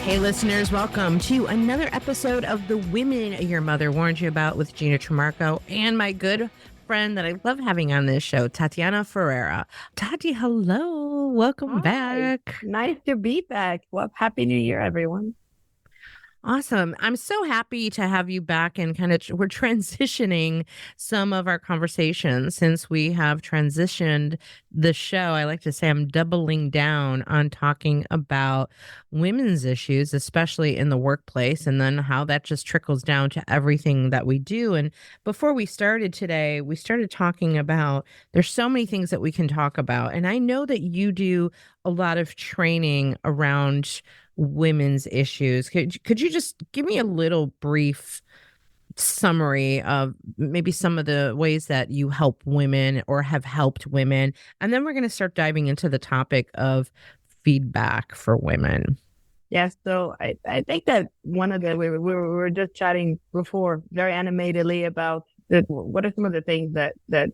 Hey, listeners, welcome to another episode of The Women Your Mother Warned You About with Gina Tremarco and my good friend that I love having on this show, Tatiana Ferreira. Tati, hello. Welcome Hi, back. nice to be back. Well, Happy New Year, everyone. Awesome. I'm so happy to have you back and kind of we're transitioning some of our conversations since we have transitioned the show. I like to say I'm doubling down on talking about women's issues, especially in the workplace, and then how that just trickles down to everything that we do. And before we started today, we started talking about there's so many things that we can talk about. And I know that you do a lot of training around women's issues. Could you just give me a little brief summary of maybe some of the ways that you help women or have helped women? And then we're going to start diving into the topic of feedback for women. Yes, so I think that one of the we were just chatting before very animatedly about what are some of the things that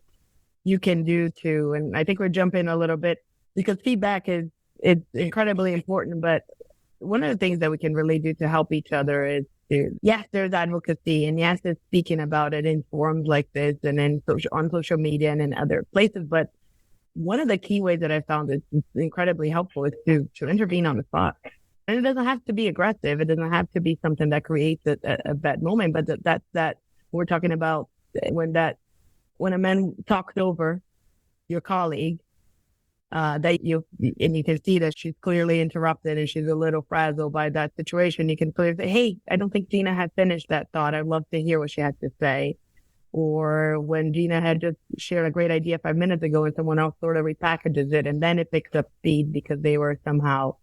you can do to, and I think we're jumping a little bit because feedback is it's incredibly important, but one of the things that we can really do to help each other is yes, there's advocacy, and yes, there's speaking about it in forums like this and on social media and in other places. But one of the key ways that I found is incredibly helpful is to intervene on the spot. And it doesn't have to be aggressive. It doesn't have to be something that creates a bad moment, but that we're talking about when a man talks over your colleague, that you can see that she's clearly interrupted and she's a little frazzled by that situation. You can clearly say, hey, I don't think Gina had finished that thought. I'd love to hear what she had to say. Or when Gina had just shared a great idea 5 minutes ago and someone else sort of repackages it and then it picks up speed because they were somehow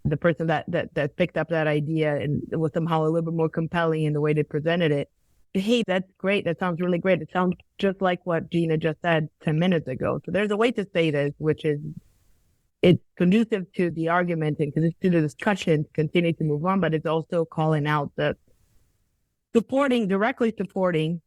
the person that picked up that idea and it was somehow a little bit more compelling in the way they presented it. Hey, that's great. That sounds really great. It sounds just like what Gina just said 10 minutes ago. So there's a way to say this, which is it's conducive to the argument and conducive to the discussion to continue to move on, but it's also calling out that directly supporting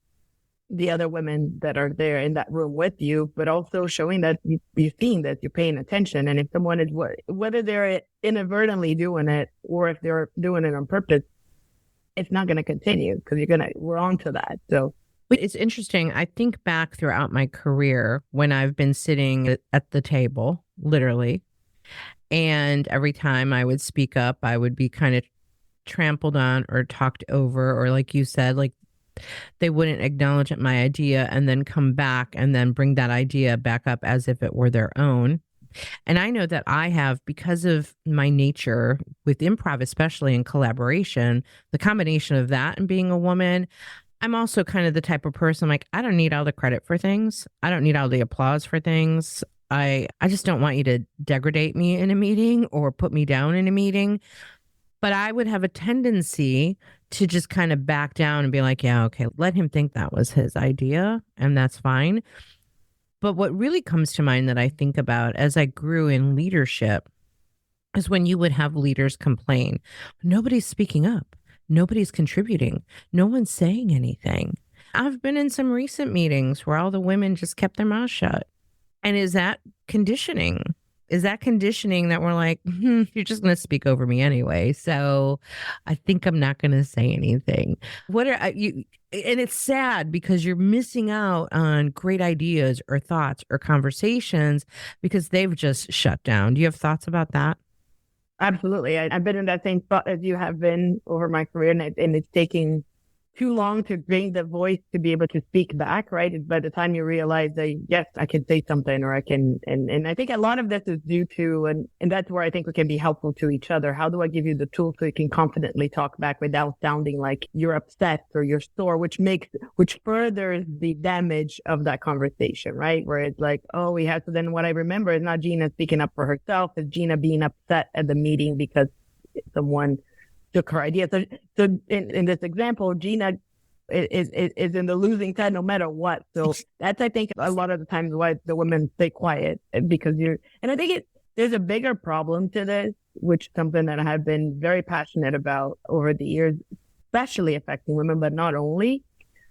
the other women that are there in that room with you, but also showing that you're seeing that you're paying attention. And if someone is, whether they're inadvertently doing it or if they're doing it on purpose, it's not going to continue because we're on to that. So It's interesting. I think back throughout my career when I've been sitting at the table, literally, and every time I would speak up, I would be kind of trampled on or talked over, or like you said, like they wouldn't acknowledge my idea and then come back and then bring that idea back up as if it were their own. And I know that I have, because of my nature with improv, especially in collaboration, the combination of that and being a woman, I'm also kind of the type of person like, I don't need all the credit for things. I don't need all the applause for things. I just don't want you to degrade me in a meeting or put me down in a meeting. But I would have a tendency to just kind of back down and be like, yeah, okay, let him think that was his idea and that's fine. But what really comes to mind that I think about as I grew in leadership is when you would have leaders complain, nobody's speaking up, nobody's contributing, no one's saying anything. I've been in some recent meetings where all the women just kept their mouths shut. And is that conditioning? Is that conditioning that we're like, you're just going to speak over me anyway? So I think I'm not going to say anything. What are you? And it's sad because you're missing out on great ideas or thoughts or conversations because they've just shut down. Do you have thoughts about that? absolutely. I've been in that same spot as you have been over my career, and it's taking too long to bring the voice to be able to speak back, right? By the time you realize that, yes, I can say something or I can, and I think a lot of this is due to, and that's where I think we can be helpful to each other. How do I give you the tools so you can confidently talk back without sounding like you're upset or you're sore, which furthers the damage of that conversation, right? Where it's like, oh, we have to, then what I remember is not Gina speaking up for herself, it's Gina being upset at the meeting because someone took her idea. So in this example, Gina is in the losing side no matter what. So that's, I think, a lot of the times why the women stay quiet because and I think there's a bigger problem to this, which is something that I have been very passionate about over the years, especially affecting women, but not only,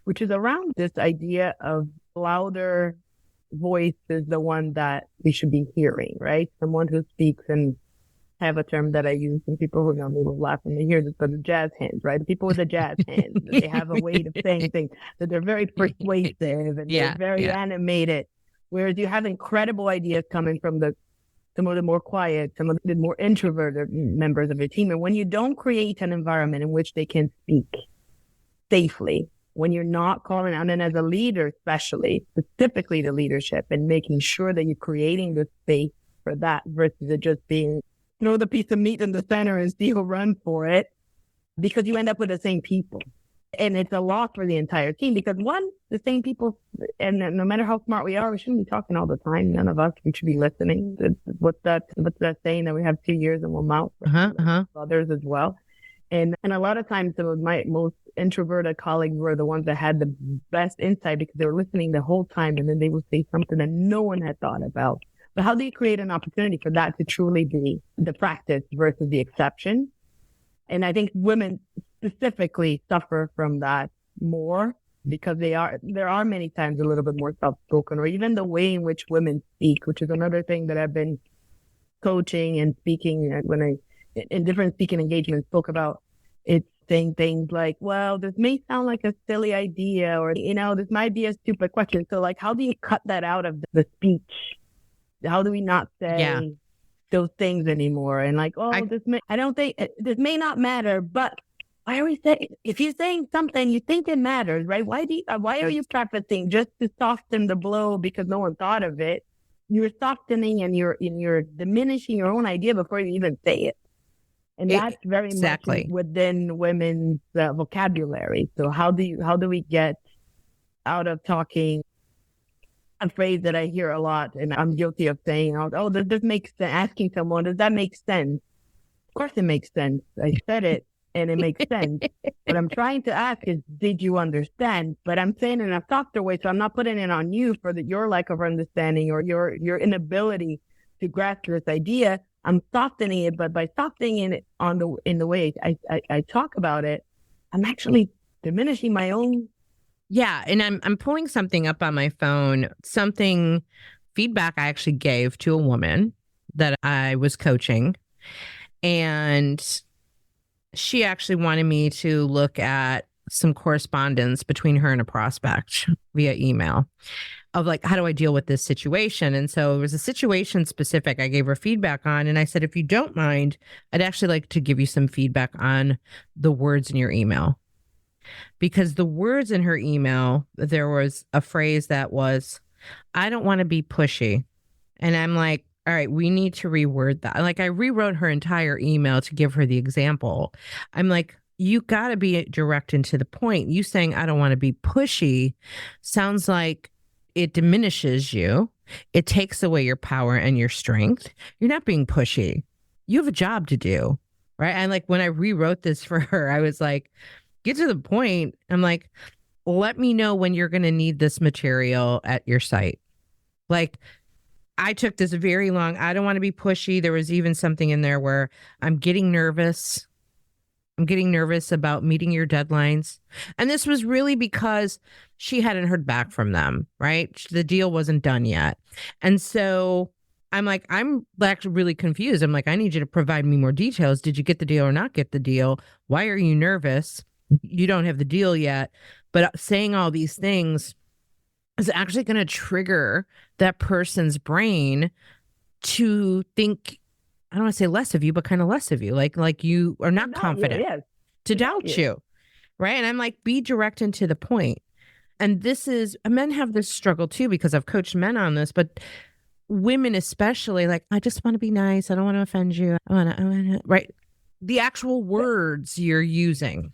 which is around this idea of louder voice is the one that we should be hearing, right? Someone who speaks and have a term that I use, and people who know me will laugh when they hear this, but the jazz hands, right? The people with the jazz hands, they have a way of saying things that they're very persuasive and they're very animated. Whereas you have incredible ideas coming from some of the more quiet, some of the more introverted members of your team. And when you don't create an environment in which they can speak safely, when you're not calling out, and as a leader, specifically the leadership, and making sure that you're creating the space for that versus it just being throw the piece of meat in the center and see who runs for it, because you end up with the same people. And it's a loss for the entire team because the same people, and no matter how smart we are, we shouldn't be talking all the time. None of us, we should be listening. What's that saying that we have 2 ears and one mouth? Others as well. And a lot of times some of my most introverted colleagues were the ones that had the best insight because they were listening the whole time, and then they would say something that no one had thought about. But how do you create an opportunity for that to truly be the practice versus the exception? And I think women specifically suffer from that more because there are many times a little bit more self-spoken, or even the way in which women speak, which is another thing that I've been coaching and speaking when I, in different speaking engagements, spoke about. It's saying things like, well, this may sound like a silly idea, or, this might be a stupid question. So like, how do you cut that out of the speech? How do we not say those things anymore? And like, I don't think this may not matter, but why are we saying, if you're saying something you think it matters, right? Why are you prefacing just to soften the blow because no one thought of it? You're softening and you're diminishing your own idea before you even say it. And that's very much within women's vocabulary. So how do we get out of talking? A phrase that I hear a lot, and I'm guilty of saying, "Oh, does this make sense?" Asking someone, "Does that make sense?" Of course, it makes sense. I said it, and it makes sense. What I'm trying to ask is, did you understand? But I'm saying it in a softer way, so I'm not putting it on you for your lack of understanding or your inability to grasp this idea. I'm softening it, but by softening it in the way I talk about it, I'm actually diminishing my own. Yeah, and I'm pulling something up on my phone, feedback I actually gave to a woman that I was coaching, and she actually wanted me to look at some correspondence between her and a prospect via email of like, how do I deal with this situation? And so it was a situation specific I gave her feedback on, and I said, if you don't mind, I'd actually like to give you some feedback on the words in your email. Because the words in her email, there was a phrase that was, I don't want to be pushy. And I'm like, all right, we need to reword that. Like I rewrote her entire email to give her the example. I'm like, you got to be direct and to the point. You saying, I don't want to be pushy sounds like it diminishes you. It takes away your power and your strength. You're not being pushy. You have a job to do, right? And like when I rewrote this for her, I was like, get to the point. I'm like, let me know when you're going to need this material at your site. Like, I took this very long. I don't want to be pushy. There was even something in there where I'm getting nervous. I'm getting nervous about meeting your deadlines. And this was really because she hadn't heard back from them, right? The deal wasn't done yet. And so I'm actually really confused. I'm like, I need you to provide me more details. Did you get the deal or not get the deal? Why are you nervous? You don't have the deal yet. But saying all these things is actually going to trigger that person's brain to think, I don't want to say less of you, but kind of less of you. Like you are not confident, to doubt you. Right. And I'm like, be direct and to the point. And men have this struggle too, because I've coached men on this, but women especially, like, I just want to be nice. I don't want to offend you. I want to, right. The actual words you're using.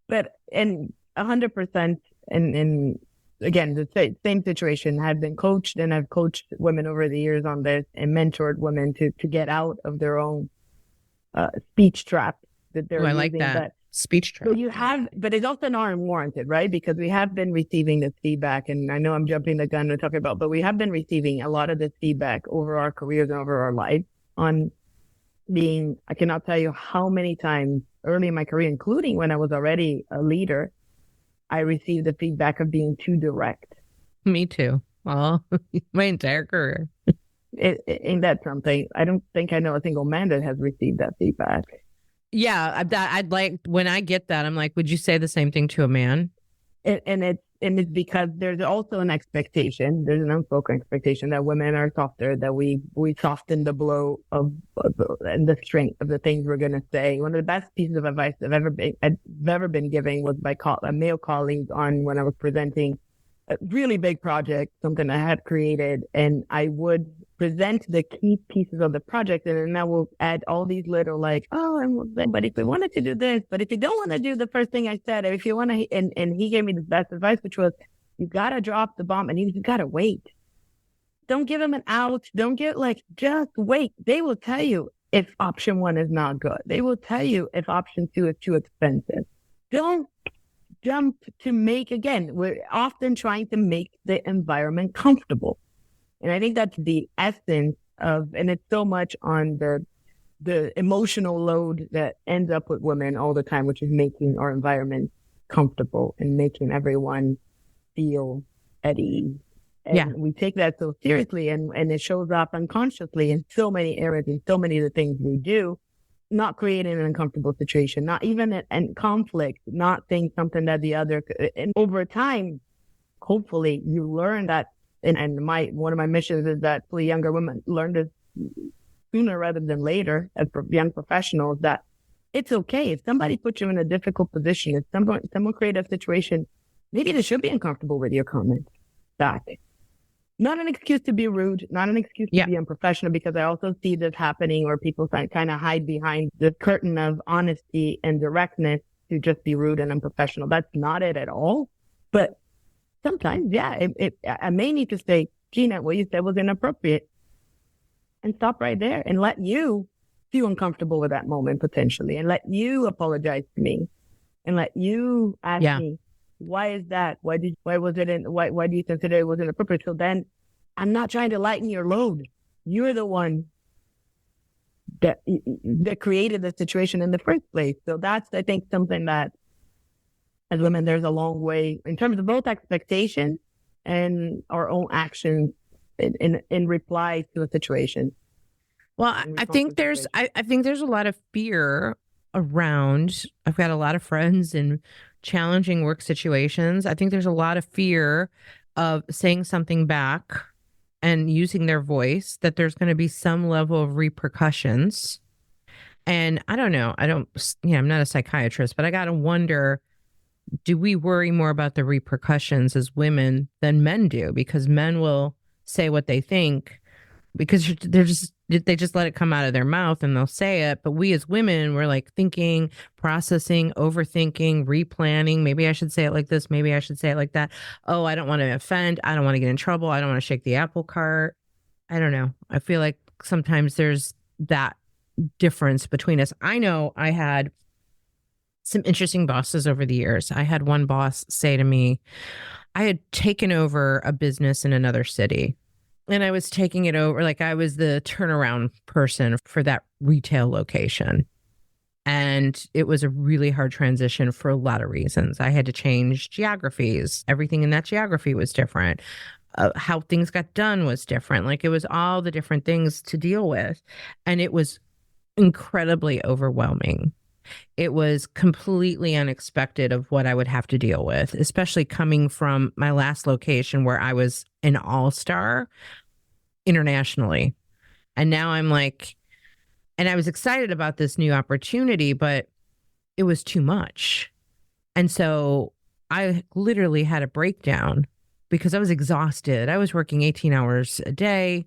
But, and 100%, and again, the same situation. I've been coached, and I've coached women over the years on this and mentored women to get out of their own speech trap that they're using. I like that. Speech trap. So but it's also not unwarranted, right? Because we have been receiving this feedback, and I know I'm jumping the gun to talk about, but we have been receiving a lot of this feedback over our careers and over our lives on being, I cannot tell you how many times early in my career, including when I was already a leader, I received the feedback of being too direct. Me too. Well, my entire career. Ain't that something? I don't think I know a single man that has received that feedback. Yeah, I'd like when I get that, I'm like, would you say the same thing to a man? And it's because there's also an expectation. There's an unspoken expectation that women are softer, that we soften the blow of and the strength of the things we're gonna say. One of the best pieces of advice I've ever been giving was by a male colleague on when I was presenting a really big project, something I had created, and I would present the key pieces of the project, and then I will add all these little like, but if we wanted to do this, but if you don't want to do the first thing I said, if you want to, and he gave me the best advice, which was, you gotta drop the bomb, and you gotta wait. Don't give them an out. Don't get just wait. They will tell you if option one is not good. They will tell you if option two is too expensive. Don't jump to we're often trying to make the environment comfortable. And I think that's the essence of, and it's so much on the emotional load that ends up with women all the time, which is making our environment comfortable and making everyone feel at ease. And we take that so seriously, and it shows up unconsciously in so many areas, in so many of the things we do. Not creating an uncomfortable situation, not even an conflict, not saying something that the other, and over time, hopefully you learn that. And one of my missions is that younger women learn this sooner rather than later as young professionals, that it's okay if somebody puts you in a difficult position, if someone create a situation, maybe they should be uncomfortable with your comment back. Not an excuse to be rude, not an excuse to be unprofessional, because I also see this happening where people kind of hide behind the curtain of honesty and directness to just be rude and unprofessional. That's not it at all. But sometimes, I may need to say, Gina, what you said was inappropriate, and stop right there and let you feel uncomfortable with that moment potentially, and let you apologize to me, and let you ask me, why is that? Why do you consider it was inappropriate? So then I'm not trying to lighten your load. You're the one that created the situation in the first place. So that's, I think, something that as women, there's a long way in terms of both expectation and our own actions in reply to a situation. Well, I think there's a lot of fear around. I've got a lot of friends in challenging work situations. I think there's a lot of fear of saying something back and using their voice, that there's going to be some level of repercussions. And I don't know. I'm not a psychiatrist, but I got to wonder, do we worry more about the repercussions as women than men do? Because men will say what they think because they just let it come out of their mouth and they'll say it. But we as women, we're like thinking, processing, overthinking, replanning. Maybe I should say it like this. Maybe I should say it like that. Oh, I don't want to offend. I don't want to get in trouble. I don't want to shake the apple cart. I don't know. I feel like sometimes there's that difference between us. I know I had some interesting bosses over the years. I had one boss say to me, I had taken over a business in another city, and I was taking it over. Like, I was the turnaround person for that retail location. And it was a really hard transition for a lot of reasons. I had to change geographies. Everything in that geography was different. How things got done was different. Like, it was all the different things to deal with. And it was incredibly overwhelming. It was completely unexpected of what I would have to deal with, especially coming from my last location where I was an all-star internationally. And now I'm like, and I was excited about this new opportunity, but it was too much. And so I literally had a breakdown because I was exhausted. I was working 18 hours a day.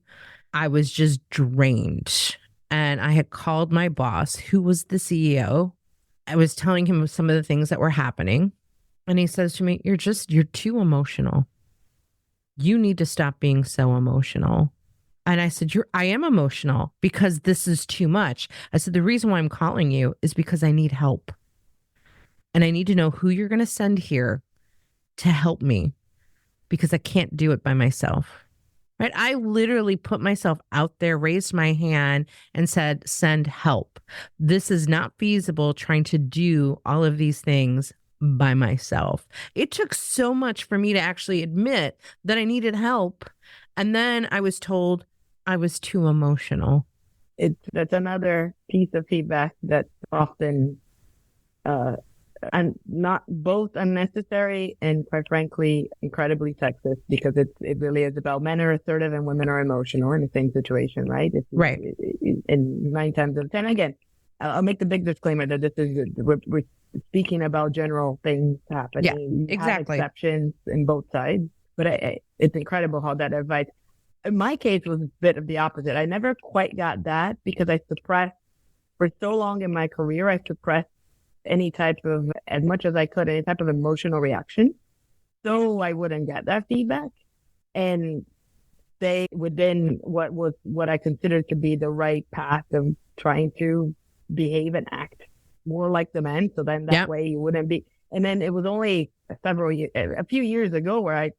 I was just drained. And I had called my boss, who was the CEO. I was telling him some of the things that were happening. And he says to me, you're too emotional. You need to stop being so emotional. And I said, I am emotional because this is too much. I said, the reason why I'm calling you is because I need help. And I need to know who you're going to send here to help me, because I can't do it by myself. Right? I literally put myself out there, raised my hand and said, send help. This is not feasible trying to do all of these things by myself. It took so much for me to actually admit that I needed help. And then I was told, I was too emotional. That's another piece of feedback that's often and not both unnecessary and quite frankly incredibly sexist, because it really is about men are assertive and women are emotional in the same situation, right? Right. And 9 times out of 10, again, I'll make the big disclaimer that this is we're speaking about general things happening. Yeah, You exactly. have exceptions in both sides, but it's incredible how that advice. In my case, was a bit of the opposite. I never quite got that because I suppressed for so long in my career. I suppressed any type of, as much as I could, any type of emotional reaction, so I wouldn't get that feedback. And they would then what I considered to be the right path of trying to behave and act more like the men. So then that way you wouldn't be. And then it was only a few years ago where I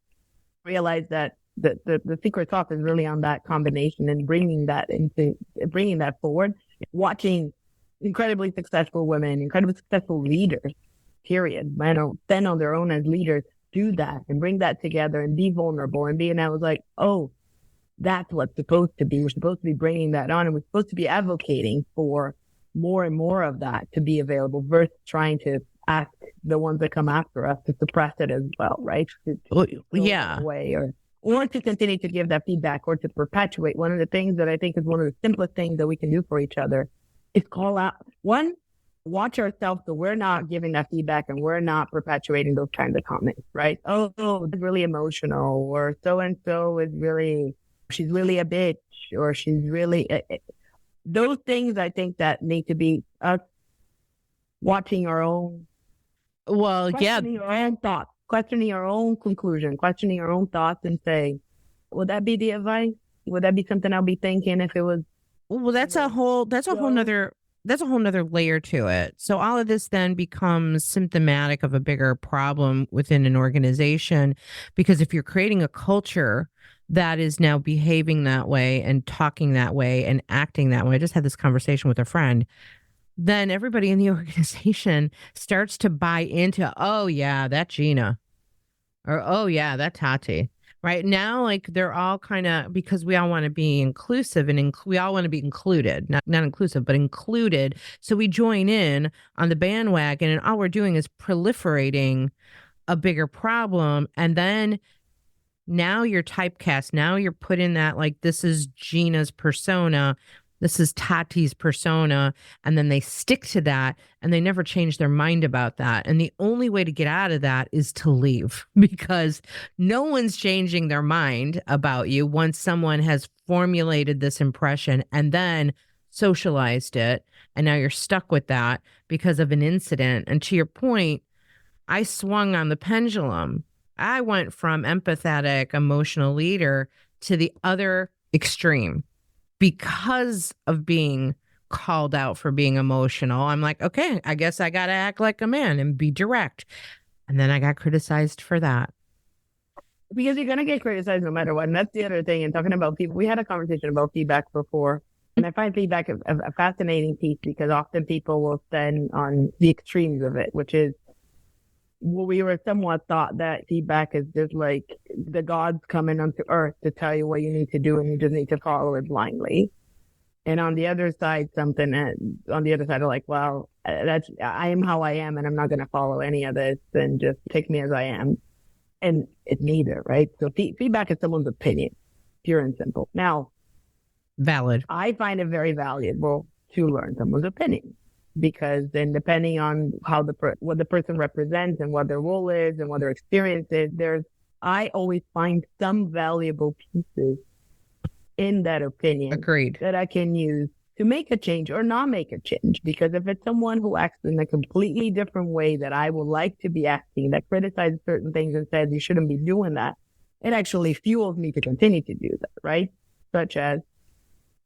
realized that the secret sauce is really on that combination and bringing that forward, watching incredibly successful women, incredibly successful leaders, period, stand on their own as leaders, do that and bring that together and be vulnerable and be. And I was like, oh, that's what's supposed to be. We're supposed to be bringing that on, and we're supposed to be advocating for more and more of that to be available versus trying to ask the ones that come after us to suppress it as well, right? Yeah. Away or to continue to give that feedback or to perpetuate. One of the things that I think is one of the simplest things that we can do for each other is call out. One, watch ourselves so we're not giving that feedback and we're not perpetuating those kinds of comments, right? Oh, it's really emotional, or so-and-so is really, she's really a bitch, or she's really, those things I think that need to be us watching our own, questioning our own thoughts, questioning our own conclusion, questioning our own thoughts and say, would that be the advice? Would that be something I'll be thinking if it was? Well, that's a whole nother layer to it. So all of this then becomes symptomatic of a bigger problem within an organization, because if you're creating a culture that is now behaving that way and talking that way and acting that way, I just had this conversation with a friend, then everybody in the organization starts to buy into, oh yeah, that Gina, or oh yeah, that Tati. Right now, like they're all kind of, because we all want to be inclusive and we all want to be included, not inclusive, but included. So we join in on the bandwagon, and all we're doing is proliferating a bigger problem. And then now you're typecast. Now you're put in that, like, this is Gina's persona. This is Tati's persona. And then they stick to that and they never change their mind about that. And the only way to get out of that is to leave, because no one's changing their mind about you once someone has formulated this impression and then socialized it. And now you're stuck with that because of an incident. And to your point, I swung on the pendulum. I went from empathetic, emotional leader to the other extreme because of being called out for being emotional. I'm like, okay, I guess I got to act like a man and be direct. And then I got criticized for that. Because you're going to get criticized no matter what. And that's the other thing. And talking about people, we had a conversation about feedback before. And I find feedback a fascinating piece, because often people will stand on the extremes of it, which is, well, we were somewhat taught that feedback is just like the gods coming onto earth to tell you what you need to do, and you just need to follow it blindly. And on the other side, on the other side, are like, well, I am how I am, and I'm not going to follow any of this, and just take me as I am. And it's neither, right? So feedback is someone's opinion, pure and simple. Now, valid. I find it very valuable to learn someone's opinion, because then depending on how what the person represents and what their role is and what their experience is, I always find some valuable pieces in that opinion. Agreed. That I can use to make a change or not make a change. Because if it's someone who acts in a completely different way that I would like to be acting, that criticizes certain things and says you shouldn't be doing that, it actually fuels me to continue to do that, right? Such as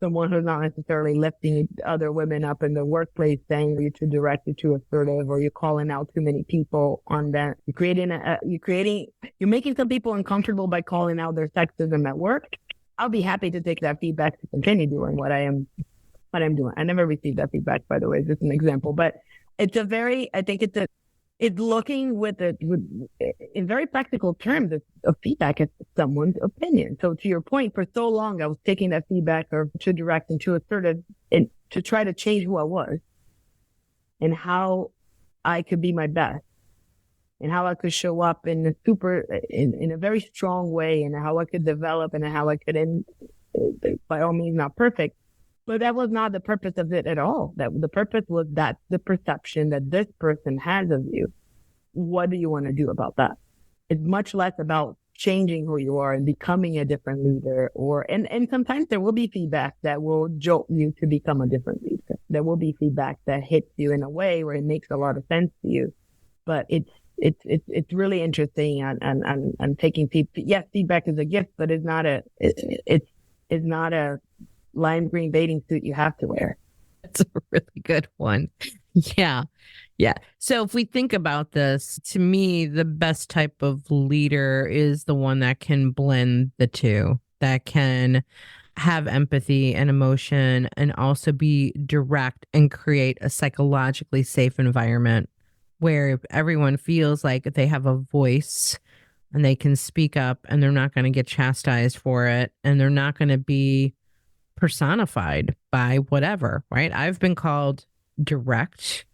someone who's not necessarily lifting other women up in the workplace, saying you're too direct, you're too assertive, or you're calling out too many people on that. You're making some people uncomfortable by calling out their sexism at work. I'll be happy to take that feedback to continue doing what I'm doing. I never received that feedback, by the way, just an example, but I think it's it's looking in very practical terms of feedback as someone's opinion. So to your point, for so long, I was taking that feedback or too direct and too assertive and to try to change who I was and how I could be my best and how I could show up in a very strong way and how I could develop and how I could, by all means, not perfect. But that was not the purpose of it at all. That the purpose was that the perception that this person has of you. What do you want to do about that? It's much less about changing who you are and becoming a different leader, and sometimes there will be feedback that will jolt you to become a different leader. There will be feedback that hits you in a way where it makes a lot of sense to you. But it's really interesting on taking feedback. Yes, feedback is a gift, but it's not a lime green bathing suit you have to wear. That's a really good one. Yeah. Yeah. So if we think about this, to me, the best type of leader is the one that can blend the two, that can have empathy and emotion and also be direct and create a psychologically safe environment where everyone feels like they have a voice and they can speak up and they're not going to get chastised for it and they're not going to be personified by whatever, right? I've been called direct.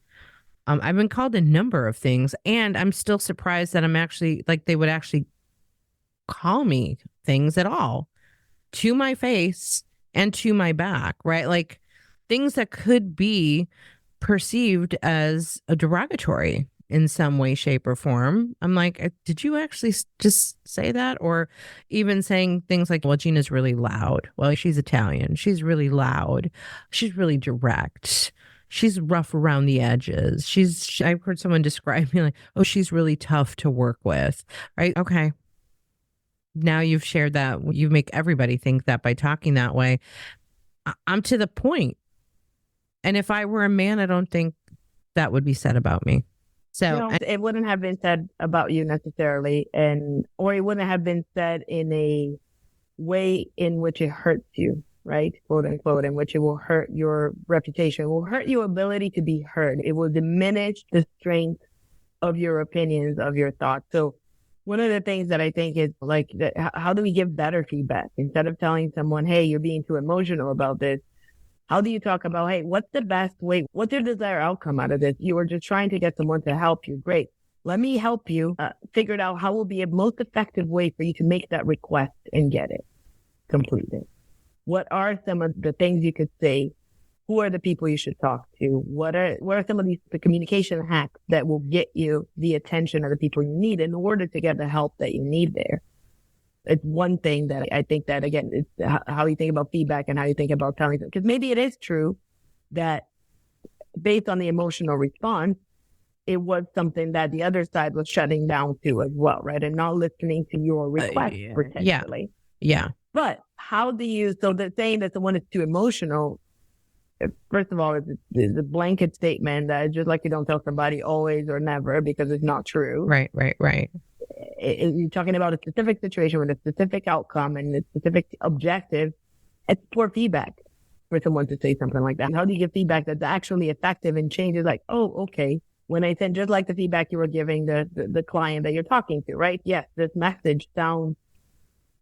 I've been called a number of things, and I'm still surprised that I'm actually like they would actually call me things at all to my face and to my back, right? Like things that could be perceived as a derogatory in some way, shape, or form. I'm like, did you actually just say that? Or even saying things like, well, Gina's really loud. Well, she's Italian. She's really loud. She's really direct. She's rough around the edges. I've heard someone describe me like, oh, she's really tough to work with. Right? Okay. Now you've shared that. You make everybody think that by talking that way. I'm to the point. And if I were a man, I don't think that would be said about me. So it wouldn't have been said about you necessarily, or it wouldn't have been said in a way in which it hurts you, right? Quote unquote, in which it will hurt your reputation, it will hurt your ability to be heard. It will diminish the strength of your opinions, of your thoughts. So one of the things that I think is like, how do we give better feedback? Instead of telling someone, hey, you're being too emotional about this, how do you talk about, hey, what's the best way? What's your desired outcome out of this? You are just trying to get someone to help you. Great. Let me help you figure it out how will be a most effective way for you to make that request and get it completed. What are some of the things you could say? Who are the people you should talk to? What are some of the communication hacks that will get you the attention of the people you need in order to get the help that you need there? It's one thing that I think that, again, it's how you think about feedback and how you think about telling them. Because maybe it is true that based on the emotional response, it was something that the other side was shutting down to as well, right? And not listening to your request potentially. Yeah. But how do you, so the saying that someone is too emotional, first of all, it's a blanket statement that just like you don't tell somebody always or never because it's not true. Right. You're talking about a specific situation with a specific outcome and a specific objective. It's poor feedback for someone to say something like that. How do you give feedback that's actually effective and changes like, oh, okay. When I said just like the feedback you were giving the client that you're talking to, right? Yes, this message sounds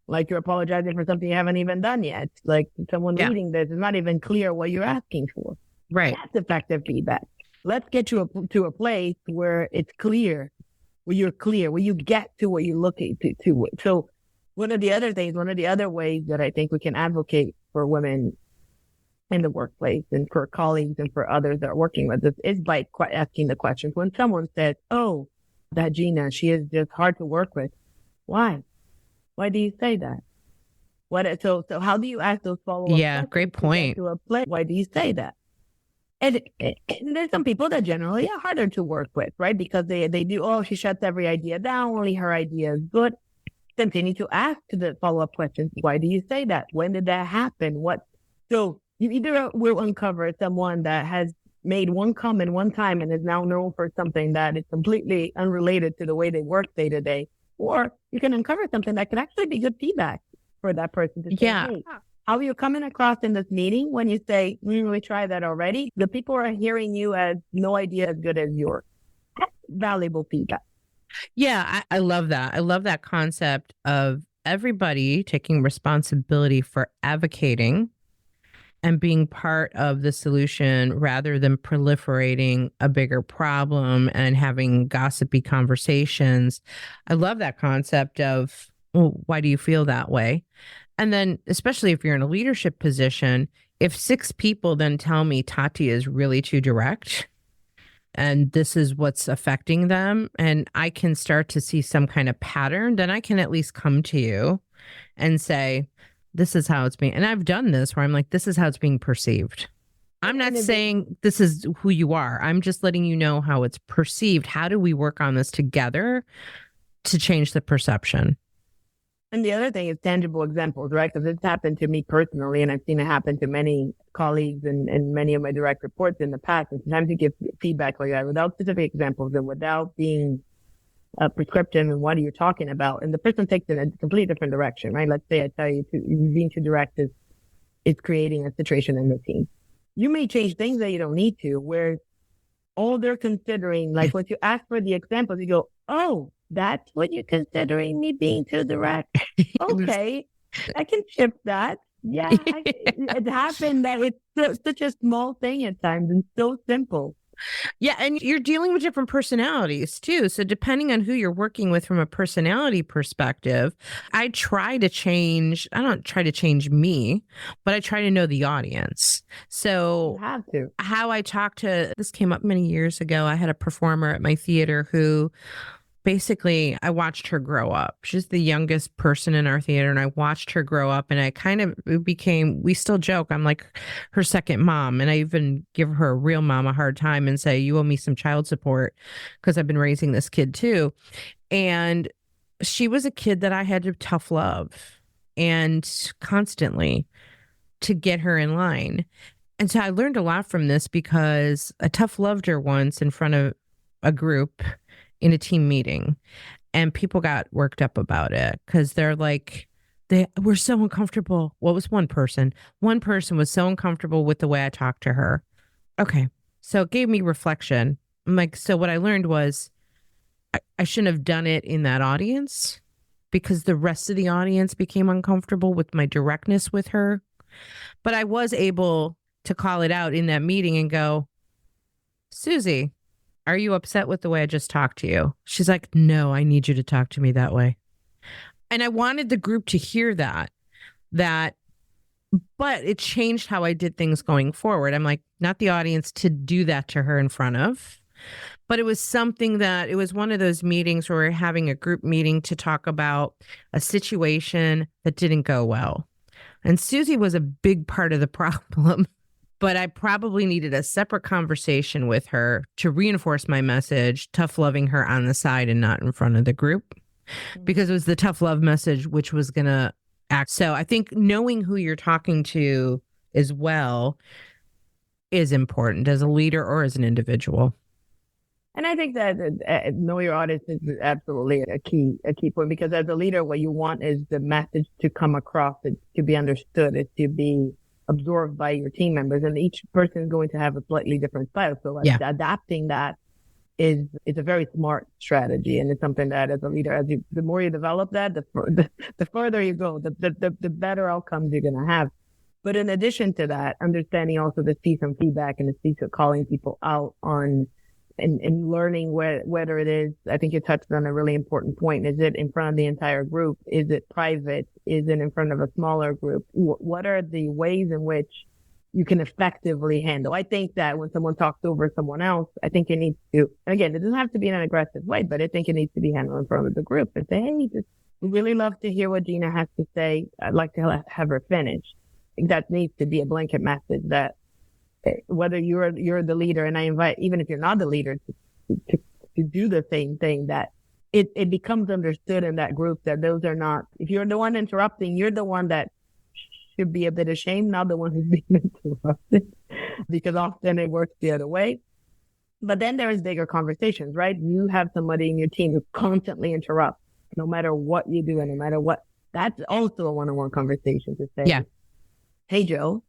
like you're apologizing for something you haven't even done yet. Like someone reading this is not even clear what you're asking for. Right. That's effective feedback. Let's get you to a place where it's clear, where you're clear, where you get to what you're looking to. So one of the other ways that I think we can advocate for women in the workplace and for colleagues and for others that are working with us is by asking the questions. When someone says, oh, that Gina, she is just hard to work with. Why? Why do you say that? So how do you ask those follow-up questions? Great point. Why do you say that? And there's some people that generally are harder to work with, right? Because they do, she shuts every idea down, only her idea is good. Continue to ask the follow-up questions. Why do you say that? When did that happen? So you either will uncover someone that has made one comment one time and is now known for something that is completely unrelated to the way they work day to day, or you can uncover something that could actually be good feedback for that person to say, hey, how are you coming across in this meeting when you say, we try that already? The people are hearing you as no idea as good as yours. That's valuable feedback. Yeah, I love that. I love that concept of everybody taking responsibility for advocating and being part of the solution rather than proliferating a bigger problem and having gossipy conversations. I love that concept of, well, why do you feel that way? And then, especially if you're in a leadership position, if 6 people then tell me Tati is really too direct and this is what's affecting them, and I can start to see some kind of pattern, then I can at least come to you and say, this is how it's being. And I've done this where I'm like, this is how it's being perceived. I'm not saying this is who you are. I'm just letting you know how it's perceived. How do we work on this together to change the perception? And the other thing is tangible examples, right? Because it's happened to me personally, and I've seen it happen to many colleagues and many of my direct reports in the past. And sometimes you give feedback like that without specific examples and without being prescriptive and what are you talking about? And the person takes it in a completely different direction, right? Let's say I tell you being too direct is creating a situation in the team. You may change things that you don't need to, where all they're considering, like when you ask for the examples, you go, oh, that's what you're considering me being too direct. Okay, I can shift that. Yeah, it happened that it's such a small thing at times and so simple. Yeah, and you're dealing with different personalities too. So depending on who you're working with from a personality perspective, I don't try to change me, but I try to know the audience. So you have to. How I talk to, this came up many years ago. I had a performer at my theater who basically, I watched her grow up. She's the youngest person in our theater, and I watched her grow up, and I kind of we still joke, I'm like her second mom, and I even give her a real mom a hard time and say, you owe me some child support because I've been raising this kid too. And she was a kid that I had to tough love and constantly to get her in line. And so I learned a lot from this because I tough loved her once in front of a group in a team meeting, and people got worked up about it because they're like, they were so uncomfortable. Well, it was one person was so uncomfortable with the way I talked to her. Okay. So it gave me reflection. I'm like, so what I learned was I shouldn't have done it in that audience because the rest of the audience became uncomfortable with my directness with her. But I was able to call it out in that meeting and go, Susie, are you upset with the way I just talked to you? She's like, no, I need you to talk to me that way. And I wanted the group to hear that, but it changed how I did things going forward. I'm like, not the audience to do that to her in front of, but it was something that, it was one of those meetings where we're having a group meeting to talk about a situation that didn't go well. And Susie was a big part of the problem. But I probably needed a separate conversation with her to reinforce my message, tough loving her on the side and not in front of the group, because it was the tough love message which was going to act. So I think knowing who you're talking to as well is important as a leader or as an individual. And I think that know your audience is absolutely a key point, because as a leader, what you want is the message to come across, to be understood, to be absorbed by your team members, and each person is going to have a slightly different style. So adapting that is a very smart strategy, and it's something that as a leader, the more you develop that, the further you go, the better outcomes you're going to have. But in addition to that, understanding also the see some feedback and the see calling people out on and learning whether it is, I think you touched on a really important point. Is it in front of the entire group? Is it private? Is it in front of a smaller group? What are the ways in which you can effectively handle? I think that when someone talks over someone else, I think it needs to, and again, it doesn't have to be in an aggressive way, but I think it needs to be handled in front of the group and say, hey, we really love to hear what Gina has to say. I'd like to have her finish. I think that needs to be a blanket message that whether you're the leader, and I invite, even if you're not the leader, to do the same thing, that it becomes understood in that group that those are not, if you're the one interrupting, you're the one that should be a bit ashamed, not the one who's being interrupted, because often it works the other way. But then there is bigger conversations, right? You have somebody in your team who constantly interrupts, no matter what you do and no matter what. That's also a one-on-one conversation to say, hey, Joe,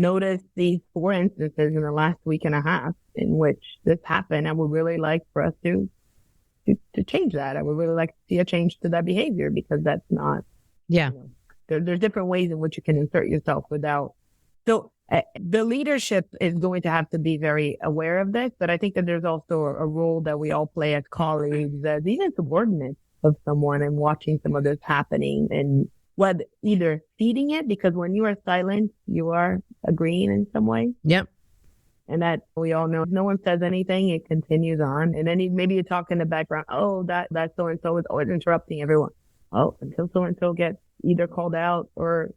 noticed these 4 instances in the last week and a half in which this happened. I would really like for us to change that. I would really like to see a change to that behavior, because that's not, Yeah. There's different ways in which you can insert yourself without. So the leadership is going to have to be very aware of this, but I think that there's also a role that we all play as colleagues, as even subordinates of someone, and watching some of this happening, and whether either feeding it, because when you are silent, you are agreeing in some way. Yep. And that we all know, if no one says anything, it continues on. And then maybe you talk in the background, oh, that so-and-so is always interrupting everyone. Oh, until so-and-so gets either called out or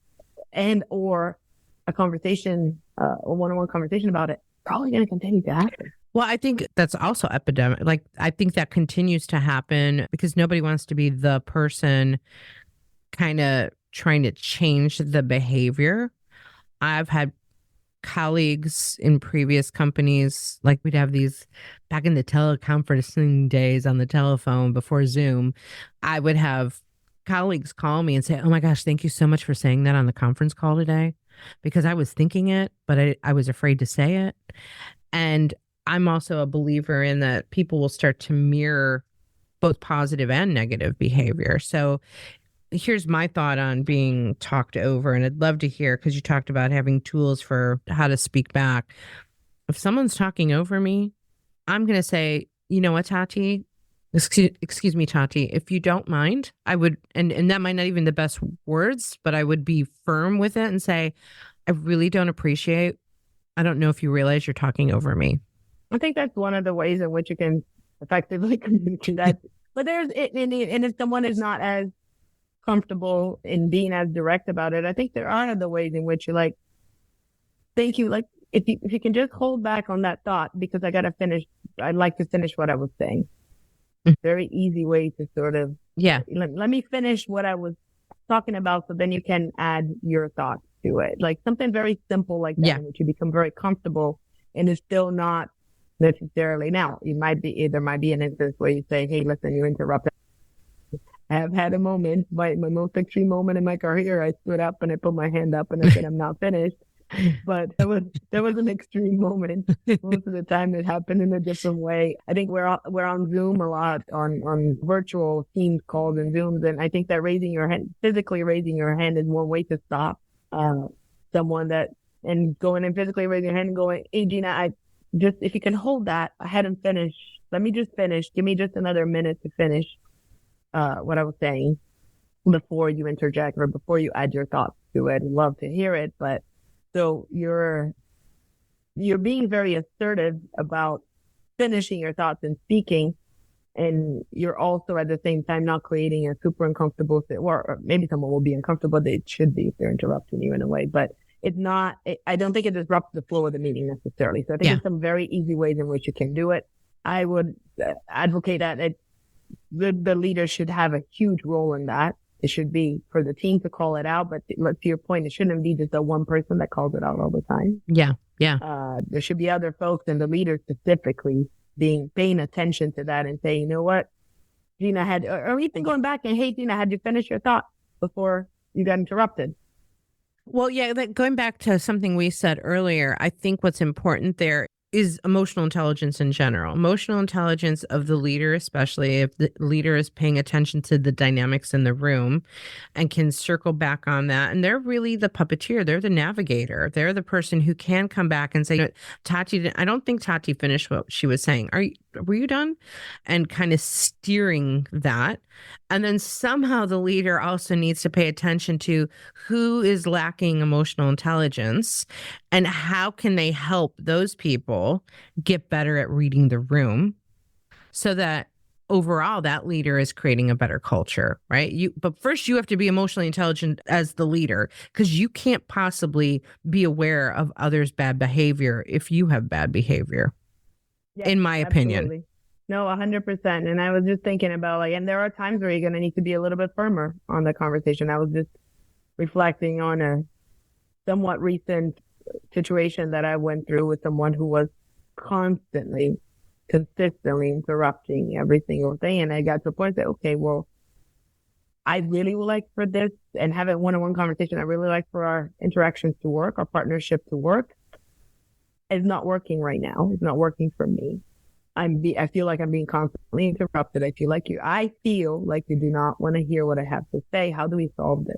a conversation, a one-on-one conversation about it, probably going to continue to happen. Well, I think that's also epidemic. Like, I think that continues to happen because nobody wants to be the person kind of trying to change the behavior. I've had colleagues in previous companies, like we'd have these back in the teleconferencing days on the telephone before Zoom. I would have colleagues call me and say, "Oh my gosh, thank you so much for saying that on the conference call today," because I was thinking it, but I was afraid to say it. And I'm also a believer in that people will start to mirror both positive and negative behavior. So here's my thought on being talked over, and I'd love to hear, because you talked about having tools for how to speak back. If someone's talking over me, I'm going to say, you know what, Tati, excuse me, Tati, if you don't mind, I would, and that might not even the best words, but I would be firm with it and say, I really don't appreciate, I don't know if you realize you're talking over me. I think that's one of the ways in which you can effectively communicate that. But and if someone is not as comfortable in being as direct about it, I think there are other ways in which you're like, thank you. Like, if you can just hold back on that thought, because I'd like to finish what I was saying. Very easy way to sort of, let me finish what I was talking about, so then you can add your thoughts to it. Like something very simple like that, in which you become very comfortable, and it's still not necessarily. Now, there might be an instance where you say, hey, listen, you interrupted. I have had a moment, my most extreme moment in my career, I stood up and I put my hand up and I said, I'm not finished. But there was an extreme moment. Most of the time it happened in a different way. I think we're on Zoom a lot, on virtual Teams calls and Zooms. And I think that physically raising your hand is one way to stop someone and going and physically raising your hand and going, hey, Gina, if you can hold that, I hadn't finished. Let me just finish. Give me just another minute to finish what I was saying before you interject or before you add your thoughts to it. I'd love to hear it. But so you're being very assertive about finishing your thoughts and speaking, and you're also at the same time not creating a super uncomfortable or maybe someone will be uncomfortable. They should be if they're interrupting you in a way, but it's not. I don't think it disrupts the flow of the meeting necessarily. So I think there's some very easy ways in which you can do it. I would advocate that the leader should have a huge role in that. It should be for the team to call it out, but to your point, it shouldn't be just the one person that calls it out all the time. Yeah. There should be other folks, and the leader specifically paying attention to that and saying, you know what, Gina or even going back and, hey, Gina, had you finished your thought before you got interrupted? Well, going back to something we said earlier, I think what's important there is emotional intelligence in general. Emotional intelligence of the leader, especially if the leader is paying attention to the dynamics in the room and can circle back on that. And they're really the puppeteer. They're the navigator. They're the person who can come back and say, Tati, I don't think Tati finished what she was saying. Were you done? And kind of steering that. And then somehow the leader also needs to pay attention to who is lacking emotional intelligence and how can they help those people get better at reading the room, so that overall that leader is creating a better culture, right? But first you have to be emotionally intelligent as the leader, because you can't possibly be aware of others' bad behavior if you have bad behavior. Yeah, in my opinion. No, 100%. And I was just thinking about and there are times where you're going to need to be a little bit firmer on the conversation. I was just reflecting on a somewhat recent situation that I went through with someone who was consistently interrupting every single thing. And I got to a point that, okay, well, I really would like for this and have a one-on-one conversation I really like for our interactions to work, our partnership to work, is not working right now. It's not working for me. I feel like I'm being constantly interrupted. I feel like you do not want to hear what I have to say. How do we solve this?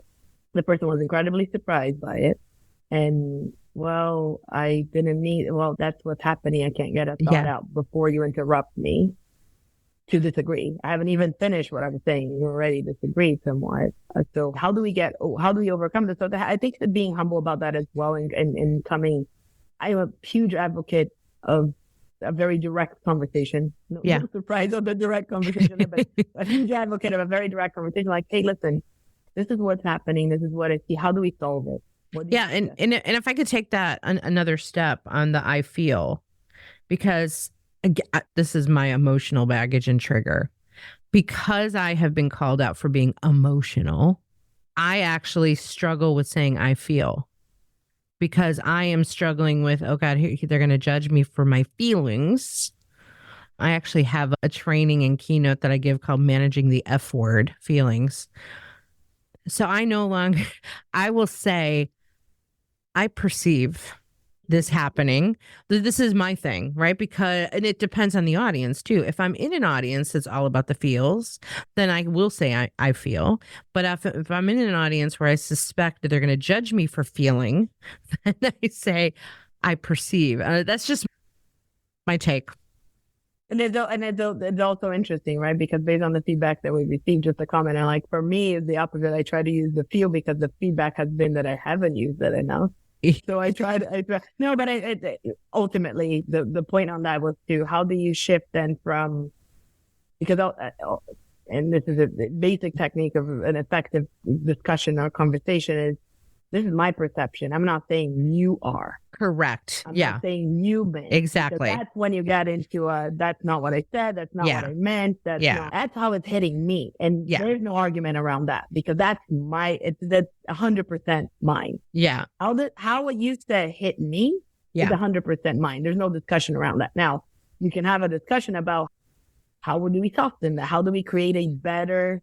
The person was incredibly surprised by it. And well, that's what's happening. I can't get a thought out before you interrupt me to disagree. I haven't even finished what I'm saying. You already disagreed somewhat. So how do we overcome this? So I think that being humble about that as well and coming, I'm a huge advocate of a very direct conversation. No surprise on the direct conversation, but a huge advocate of a very direct conversation. Like, hey, listen, this is what's happening. This is what I see. How do we solve it? And if I could take that another step on the I feel, because again, this is my emotional baggage and trigger. Because I have been called out for being emotional, I actually struggle with saying I feel. Because I am struggling with, oh God, they're going to judge me for my feelings. I actually have a training and keynote that I give called Managing the F Word, feelings. So I will say, I perceive this happening. This is my thing, right? And it depends on the audience too. If I'm in an audience that's all about the feels, then I will say I feel. But if I'm in an audience where I suspect that they're going to judge me for feeling, then I say I perceive. That's just my take. And it's also interesting, right? Because based on the feedback that we received, just a comment, and like for me, it's the opposite. I try to use the feel because the feedback has been that I haven't used it enough. So I tried. No, but ultimately the point on that was how do you shift then from, because and this is a basic technique of an effective discussion or conversation is, this is my perception. I'm not saying you are. Correct. I'm not saying you meant. Exactly. That's when you get into that's not what I said. That's not what I meant. That's how it's hitting me. And there's no argument around that because that's 100% mine. Yeah. How it used to hit me is 100% mine. There's no discussion around that. Now, you can have a discussion about how do we soften that? How do we create a better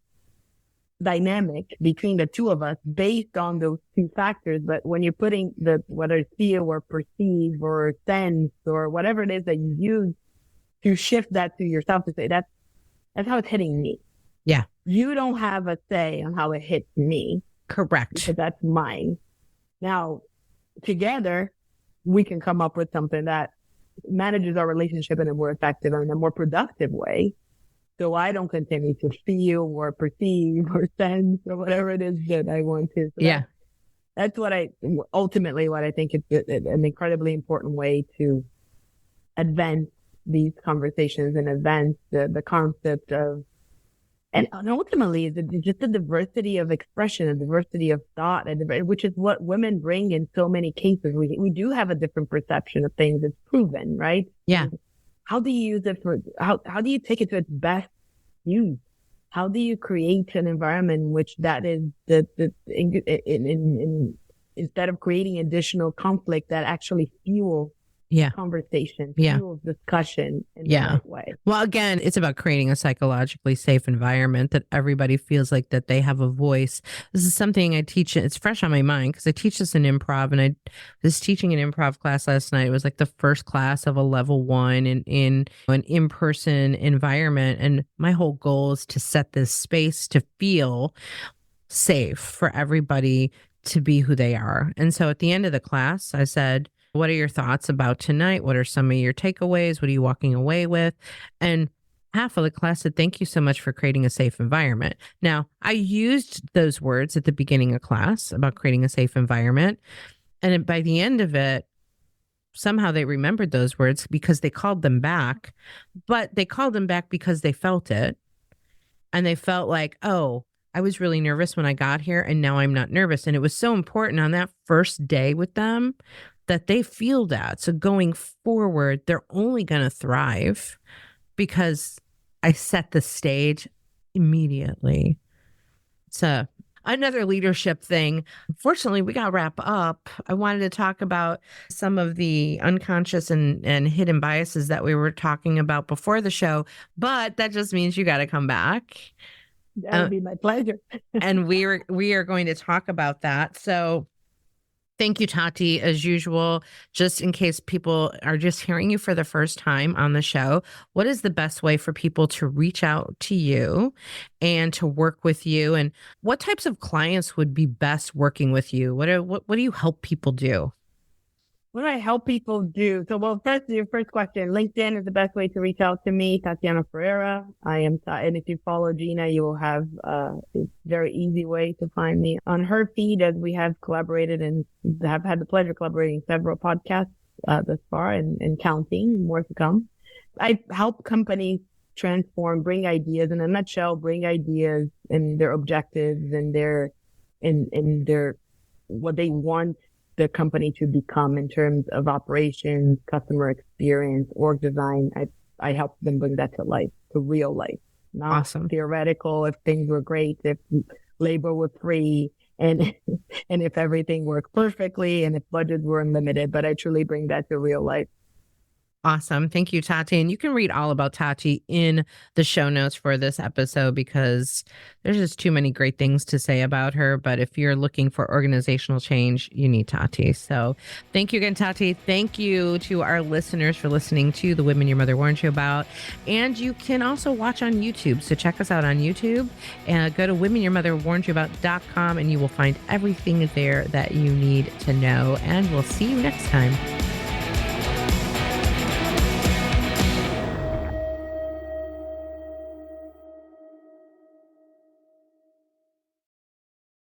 dynamic between the two of us based on those two factors? But when you're putting whether it's feel or perceive or sense or whatever it is that you use to shift that to yourself to say that's how it's hitting me. Yeah. You don't have a say on how it hits me. Correct. Because that's mine. Now, together, we can come up with something that manages our relationship in a more effective and a more productive way. So I don't continue to feel or perceive or sense or whatever it is that I want to. So that's what I think is an incredibly important way to advance these conversations and advance the concept of, and ultimately just the diversity of expression and diversity of thought, which is what women bring in so many cases. We do have a different perception of things. It's proven, right? Yeah. How do you use it how do you take it to its best use? How do you create an environment in which that is instead of creating additional conflict that actually fuels conversation, fuels discussion in the right way? Well, again, it's about creating a psychologically safe environment that everybody feels like that they have a voice. This is something I teach. It's fresh on my mind because I teach this in improv, and I was teaching an improv class last night. It was like the first class of a level 1 in an in-person environment. And my whole goal is to set this space to feel safe for everybody to be who they are. And so at the end of the class, I said, what are your thoughts about tonight? What are some of your takeaways? What are you walking away with? And half of the class said, thank you so much for creating a safe environment. Now, I used those words at the beginning of class about creating a safe environment. And by the end of it, somehow they remembered those words because they called them back. But they called them back because they felt it. And they felt like, oh, I was really nervous when I got here, and now I'm not nervous. And it was so important on that first day with them that they feel that. So going forward, they're only going to thrive because I set the stage immediately. So another leadership thing. Unfortunately, we got to wrap up. I wanted to talk about some of the unconscious and hidden biases that we were talking about before the show, but that just means you got to come back. That would be my pleasure. And we are going to talk about that. So thank you, Tati, as usual. Just in case people are just hearing you for the first time on the show, what is the best way for people to reach out to you and to work with you? And what types of clients would be best working with you? What do you help people do? What do I help people do? So, well, first, your first question, LinkedIn is the best way to reach out to me, Tatiana Ferreira. And if you follow Gina, you will have a very easy way to find me on her feed, as we have collaborated and have had the pleasure of collaborating several podcasts thus far, and counting, more to come. I help companies bring ideas in a nutshell, bring ideas and their objectives and their what they want the company to become in terms of operations, customer experience, org design. I help them bring that to life, to real life, not Awesome. Theoretical. If things were great, if labor were free, and if everything worked perfectly, and if budgets were unlimited, but I truly bring that to real life. Awesome. Thank you, Tati. And you can read all about Tati in the show notes for this episode, because there's just too many great things to say about her. But if you're looking for organizational change, you need Tati. So thank you again, Tati. Thank you to our listeners for listening to The Women Your Mother Warned You About. And you can also watch on YouTube. So check us out on YouTube and go to womenyourmotherwarnedyouabout.com, and you will find everything there that you need to know. And we'll see you next time.